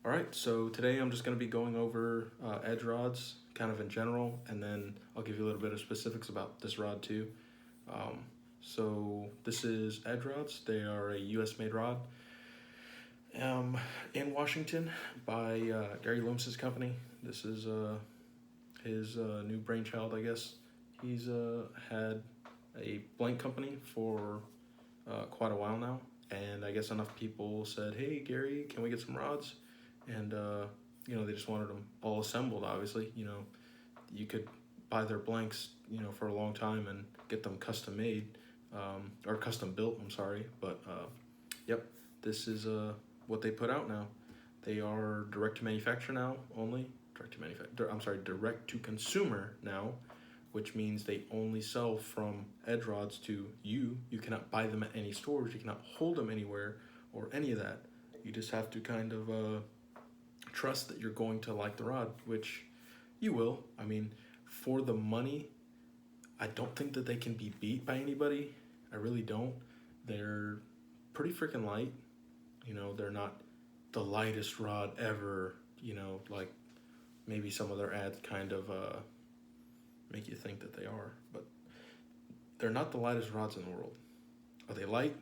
All right, so today I'm just going to be going over edge rods kind of in general, and then I'll give you a little bit of specifics about this rod too. Um, so this is edge rods. They are a U.S. made rod um, in Washington by Gary Loomis's company. This is his new brainchild, I guess. He's had a blank company for quite a while now, and I guess enough people said, "Hey, Gary, can we get some rods?" And they just wanted them all assembled. Obviously, you could buy their blanks, for a long time and get them custom made or custom built. I'm sorry, but yep, this is what they put out now. They are direct to manufacture now only. Direct to manufacture. I'm sorry, direct to consumer now, which means they only sell from edge rods to you. You cannot buy them at any stores. You cannot hold them anywhere or any of that. You just have to kind of trust that you're going to like the rod, which you will. I mean, for the money, I don't think that they can be beat by anybody. I really don't. They're pretty freaking light. They're not the lightest rod ever. Like maybe some of their ads kind of make you think that they are, but they're not the lightest rods in the world. Are they light?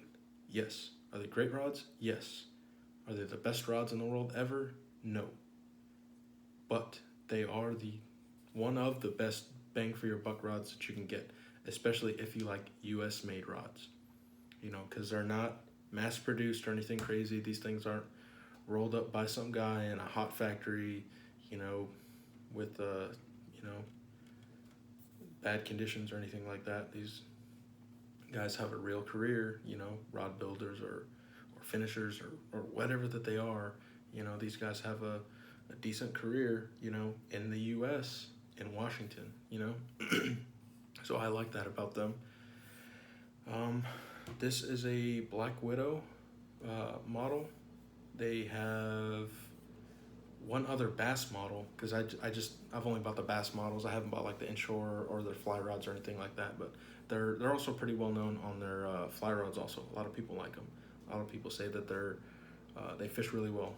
Yes. Are they great rods? Yes. Are they the best rods in the world ever? No. But they are the one of the best bang for your buck rods that you can get, especially if you like US made rods. Because they're not mass produced or anything crazy. These things aren't rolled up by some guy in a hot factory, with bad conditions or anything like that. These guys have a real career, rod builders or finishers or whatever that they are. These guys have a decent career, in the U.S., in Washington. So I like that about them. This is a Black Widow model. They have one other bass model because I've only bought the bass models. I haven't bought like the inshore or their fly rods or anything like that. But they're also pretty well known on their fly rods. Also, a lot of people like them. A lot of people say that they fish really well.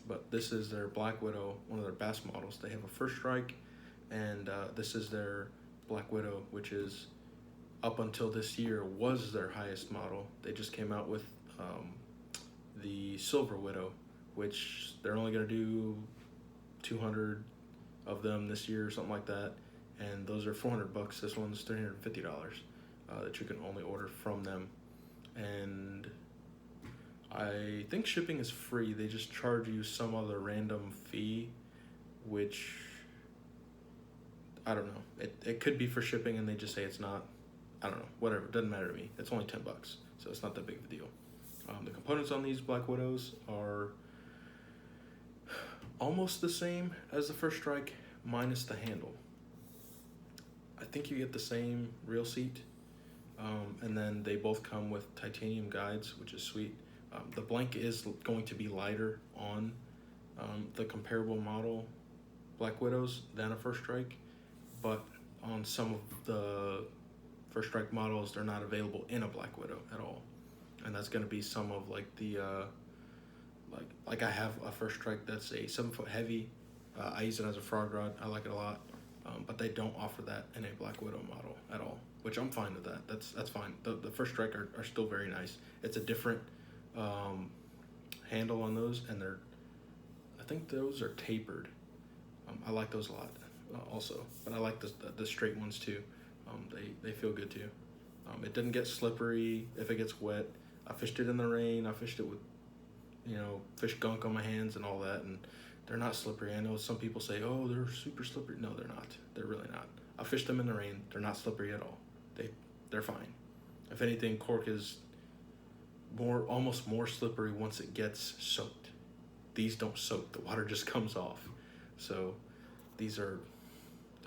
But this is their Black Widow, one of their bass models. They have a First Strike, and this is their Black Widow, which is up until this year was their highest model. They just came out with the Silver Widow, which they're only going to do 200 of them this year or something like that, and those are $400. This one's $350 that you can only order from them, and I think shipping is free. They just charge you some other random fee, which I don't know. It could be for shipping, and they just say it's not. I don't know. Whatever. It doesn't matter to me. It's only $10, so it's not that big of a deal. The components on these Black Widows are almost the same as the First Strike, minus the handle. I think you get the same reel seat, and then they both come with titanium guides, which is sweet. The blank is going to be lighter on the comparable model Black Widows than a First Strike, but on some of the First Strike models, they're not available in a Black Widow at all, and that's going to be some of like the like I have a First Strike that's a 7 foot heavy. I use it as a frog rod. I like it a lot, but they don't offer that in a Black Widow model at all, which I'm fine with that. That's fine. The First Strike are still very nice. It's a different handle on those, and I think those are tapered. I like those a lot, also, but I like the straight ones too. They feel good too. It doesn't get slippery if it gets wet. I fished it in the rain. I fished it with fish gunk on my hands and all that, and they're not slippery. I know some people say, "Oh, they're super slippery." No, they're not. They're really not. I fished them in the rain. They're not slippery at all. They're fine. If anything, cork is almost more slippery once it gets soaked. These don't soak. The water just comes off. So they're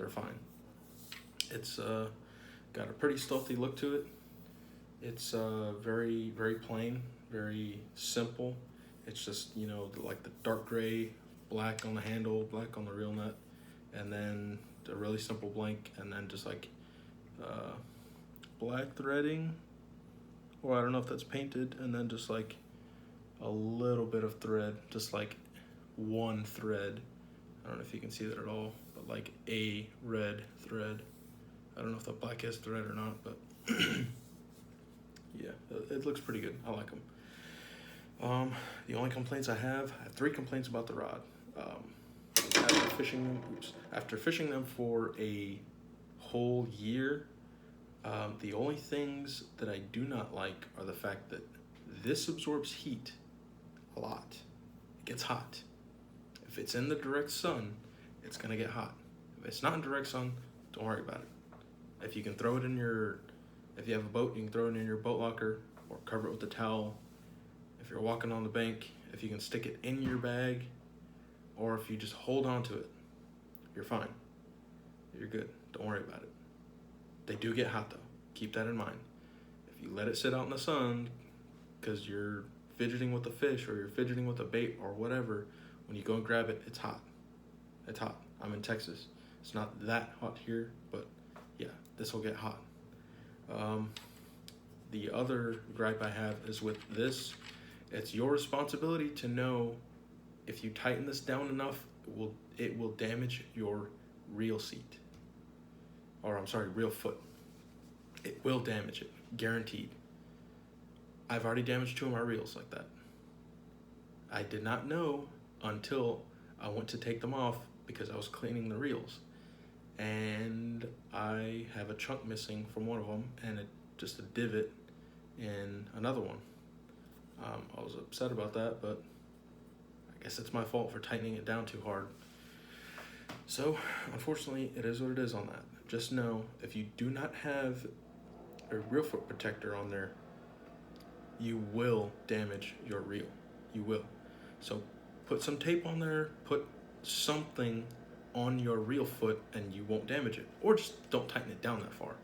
fine. It's got a pretty stealthy look to it. It's very very plain, very simple. It's just like the dark gray, black on the handle, black on the reel nut, and then the really simple blank, and then just like uh, black threading, or I don't know if that's painted, and then just like a little bit of thread, just like one thread. I don't know if you can see that at all, but like a red thread. I don't know if the black is thread or not, but yeah, it looks pretty good. I like them. The only complaints I have 3 complaints about the rod. After fishing them for a whole year, the only things that I do not like are the fact that this absorbs heat a lot. It gets hot. If it's in the direct sun, it's gonna get hot. If it's not in direct sun, don't worry about it. If you can throw it in if you have a boat, you can throw it in your boat locker or cover it with a towel. If you're walking on the bank, if you can stick it in your bag, or if you just hold on to it, you're fine. You're good. Don't worry about it. They do get hot though. Keep that in mind. If you let it sit out in the sun because you're fidgeting with the fish or you're fidgeting with a bait or whatever, when you go and grab it, it's hot. It's hot. I'm in Texas. It's not that hot here, but yeah, this will get hot. The other gripe I have is with this. It's your responsibility to know if you tighten this down enough, it will damage your reel seat. Or I'm sorry, reel foot. It will damage it, guaranteed. I've already damaged 2 of my reels like that. I did not know until I went to take them off because I was cleaning the reels. And I have a chunk missing from one of them and just a divot in another one. I was upset about that, but I guess it's my fault for tightening it down too hard. So, unfortunately, it is what it is on that. Just know, if you do not have a reel foot protector on there, you will damage your reel. You will. So, put some tape on there, put something on your reel foot, and you won't damage it. Or just don't tighten it down that far.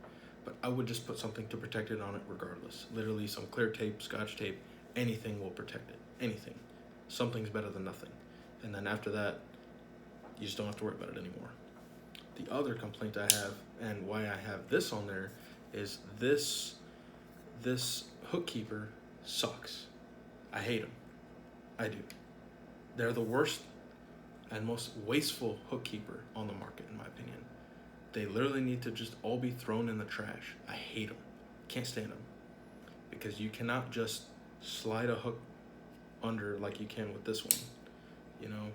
But I would just put something to protect it on it regardless. Literally some clear tape, Scotch tape, anything will protect it. Anything. Something's better than nothing. And then after that, you just don't have to worry about it anymore. The other complaint I have, and why I have this on there, is this hook keeper sucks. I hate them. I do. They're the worst and most wasteful hook keeper on the market, in my opinion. They literally need to just all be thrown in the trash. I hate them. Can't stand them. Because you cannot just slide a hook under like you can with this one. You know,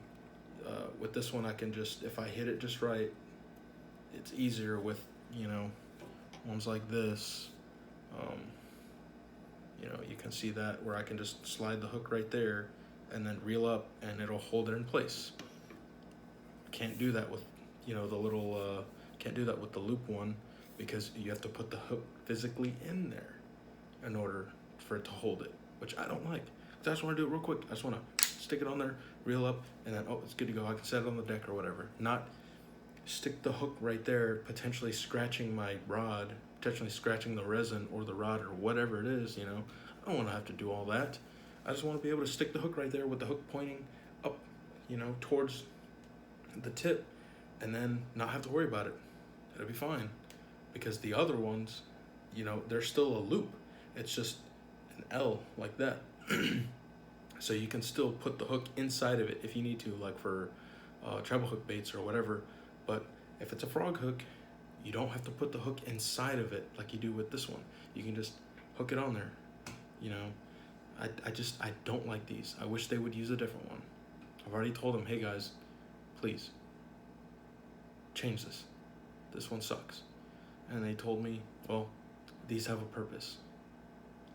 with this one I can just, if I hit it just right, it's easier with, you know, ones like this. You know, you can see that where I can just slide the hook right there and then reel up and it'll hold it in place. Can't do that with, you know, the little, can't do that with the loop one because you have to put the hook physically in there in order for it to hold it, which I don't like. I just want to do it real quick. I just want to stick it on there, reel up, and then, oh, it's good to go. I can set it on the deck or whatever. Not stick the hook right there, potentially scratching my rod, potentially scratching the resin or the rod or whatever it is, you know. I don't want to have to do all that. I just want to be able to stick the hook right there with the hook pointing up, you know, towards the tip, and then not have to worry about it. It'll be fine. Because the other ones, you know, they're still a loop. It's just an L like that. So you can still put the hook inside of it if you need to, like for treble hook baits or whatever. But if it's a frog hook, you don't have to put the hook inside of it like you do with this one. You can just hook it on there. You know, I don't like these. I wish they would use a different one. I've already told them, hey guys, please change this. This one sucks. And they told me, well, these have a purpose.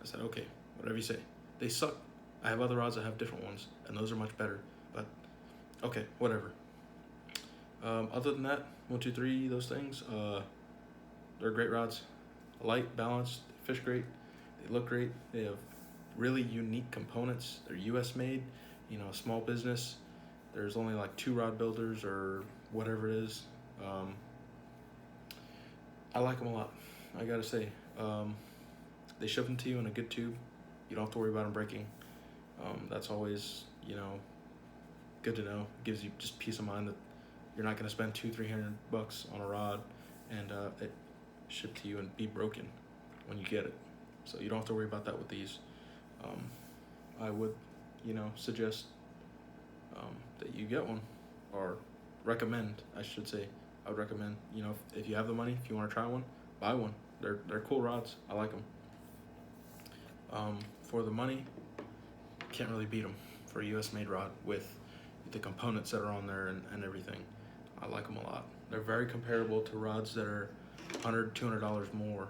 I said, okay, whatever you say. They suck. I have other rods that have different ones, and those are much better. But, okay, whatever. Other than that, 1, 2, 3, those things, they're great rods. Light, balanced, fish great. They look great. They have really unique components. They're US made, you know, small business. There's only like 2 rod builders or whatever it is. I like them a lot, I gotta say. They ship them to you in a good tube. You don't have to worry about them breaking. That's always, you know, good to know. It gives you just peace of mind that you're not gonna spend $200-300 on a rod and it shipped to you and be broken when you get it. So you don't have to worry about that with these. I would suggest that you get one, or recommend, I should say. I would recommend, if you have the money, if you want to try one, buy one. They're cool rods. I like them. For the money, can't really beat them for a US made rod with the components that are on there and everything. I like them a lot. They're very comparable to rods that are $100, $200 more,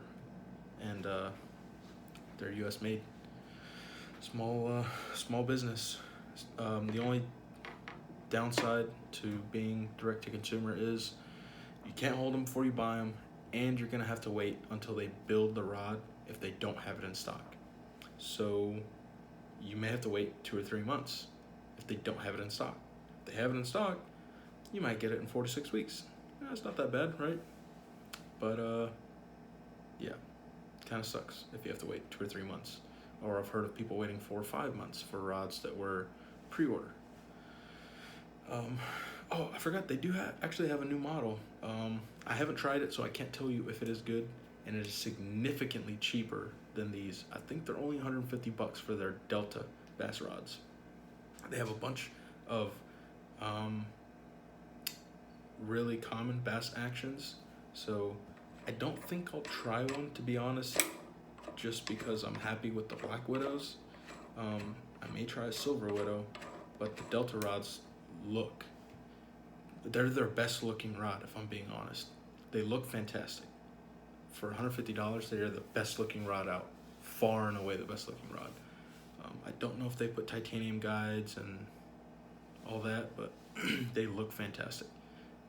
and they're US made. Small business. The only downside to being direct to consumer is you can't hold them before you buy them, and you're gonna have to wait until they build the rod if they don't have it in stock. So you may have to wait 2 or 3 months if they don't have it in stock. If they have it in stock, you might get it in 4 to 6 weeks. It's not that bad, right? But yeah, kind of sucks if you have to wait 2 or 3 months. Or I've heard of people waiting 4 or 5 months for rods that were pre-order. Oh, I forgot, they do actually have a new model. I haven't tried it, so I can't tell you if it is good, and it is significantly cheaper than these. I think they're only $150 for their Delta bass rods. They have a bunch of really common bass actions, so I don't think I'll try one, to be honest, just because I'm happy with the Black Widows. I may try a Silver Widow, but the Delta rods they're their best looking rod, if I'm being honest. They look fantastic. For $150, they are the best looking rod out. Far and away the best looking rod. I don't know if they put titanium guides and all that, but they look fantastic.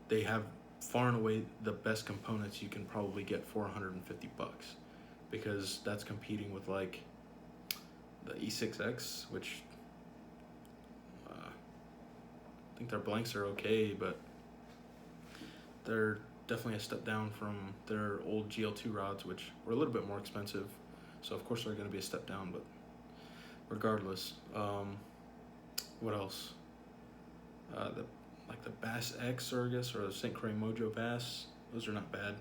They have far and away the best components you can probably get for $150, because that's competing with like the E6X, which I think their blanks are okay, but they're definitely a step down from their old GL2 rods, which were a little bit more expensive. So of course they're going to be a step down, but regardless, what else? The Bass X, or the St. Croix Mojo Bass, those are not bad.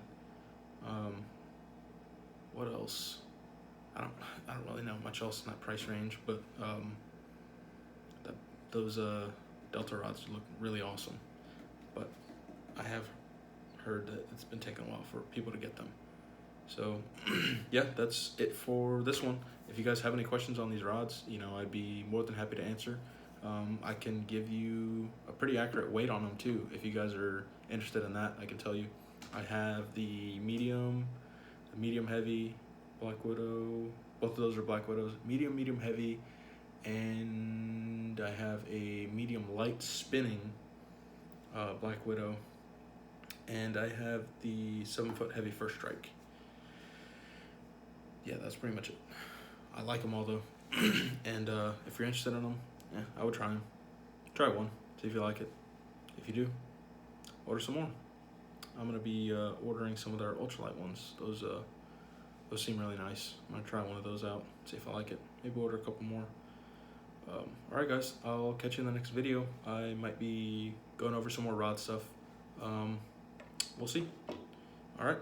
What else? I don't really know much else in that price range, but those Delta rods look really awesome. But I have heard that it's been taking a while for people to get them. So yeah, that's it for this one. If you guys have any questions on these rods, I'd be more than happy to answer. I can give you a pretty accurate weight on them too. If you guys are interested in that, I can tell you. I have the medium heavy Black Widow. Both of those are Black Widows. Medium heavy, and I have a medium light spinning Black Widow, and I have the 7-foot heavy First Strike. Yeah, that's pretty much it. I like them all though, and if you're interested in them, yeah, I would try them. Try one, see if you like it. If you do, order some more. I'm gonna be ordering some of their ultralight ones. Those seem really nice. I'm gonna try one of those out, see if I like it. Maybe order a couple more. All right, guys, I'll catch you in the next video. I might be going over some more rod stuff. We'll see. All right.